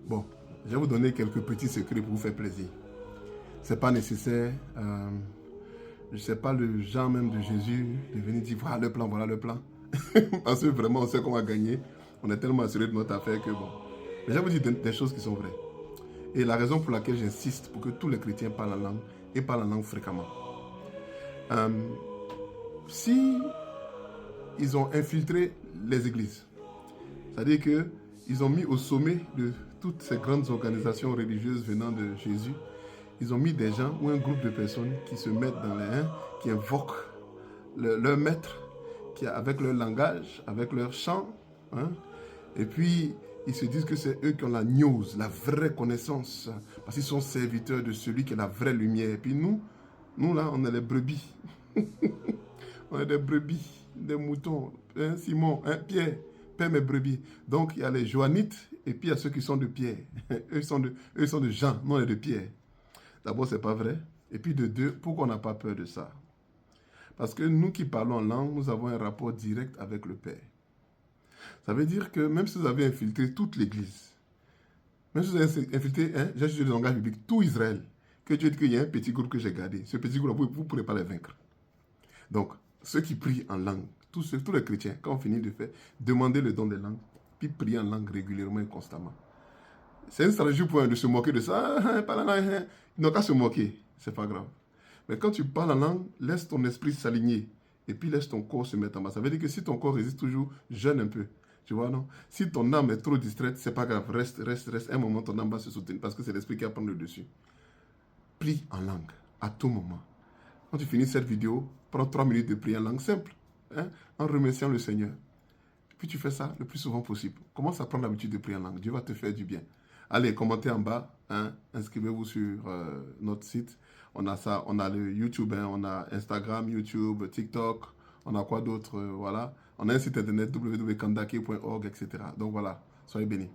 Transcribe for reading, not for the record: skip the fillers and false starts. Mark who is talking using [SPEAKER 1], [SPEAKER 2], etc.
[SPEAKER 1] Bon, je vais vous donner quelques petits secrets pour vous faire plaisir. C'est pas nécessaire. Je ne sais pas le genre même de Jésus de venir dire voilà le plan, voilà le plan. Parce que vraiment, on sait qu'on va gagner. On est tellement assuré de notre affaire que bon. Mais je vais vous dire des choses qui sont vraies. Et la raison pour laquelle j'insiste pour que tous les chrétiens parlent la langue et parlent la langue fréquemment. Si ils ont infiltré les églises, c'est-à-dire qu'ils ont mis au sommet de toutes ces grandes organisations religieuses venant de Jésus, ils ont mis des gens ou un groupe de personnes qui se mettent dans les qui invoquent leur maître, avec leur langage, avec leur chant, hein, et puis ils se disent que c'est eux qui ont la news, la vraie connaissance, parce qu'ils sont serviteurs de celui qui est la vraie lumière. Et puis nous là, on est les brebis. On est des brebis, des moutons. Hein, Simon, hein, Pierre, paie mes brebis. Donc il y a les Joannites et puis il y a ceux qui sont de Pierre. Eux sont de Jean, non, on est de Pierre. D'abord, c'est pas vrai. Et puis de deux, pourquoi on n'a pas peur de ça? Parce que nous qui parlons en langue, nous avons un rapport direct avec le Père. Ça veut dire que même si vous avez infiltré toute l'Église, même si vous avez infiltré, hein, j'ai utilisé le langage biblique, tout Israël, que Dieu dit qu'il y a un petit groupe que j'ai gardé, ce petit groupe, vous ne pourrez pas les vaincre. Donc, ceux qui prient en langue, tous les chrétiens, quand on finit de faire, demandez le don des langues, puis priez en langue régulièrement et constamment. C'est une stratégie pour eux de se moquer de ça. Ils n'ont qu'à se moquer, c'est pas grave. Mais quand tu parles en langue, laisse ton esprit s'aligner et puis laisse ton corps se mettre en bas. Ça veut dire que si ton corps résiste toujours, jeûne un peu. Tu vois, non? Si ton âme est trop distraite, c'est pas grave. Reste. Un moment, ton âme va se soutenir parce que c'est l'esprit qui va prendre le dessus. Prie en langue à tout moment. Quand tu finis cette vidéo, prends 3 minutes de prière en langue simple, hein, en remerciant le Seigneur. Puis tu fais ça le plus souvent possible. Commence à prendre l'habitude de prier en langue. Dieu va te faire du bien. Allez, commentez en bas. Hein, inscrivez-vous sur notre site. On a ça, on a le YouTube, hein, on a Instagram, YouTube, TikTok. On a quoi d'autre, voilà. On a un site internet www.kandake.org, etc. Donc voilà, soyez bénis.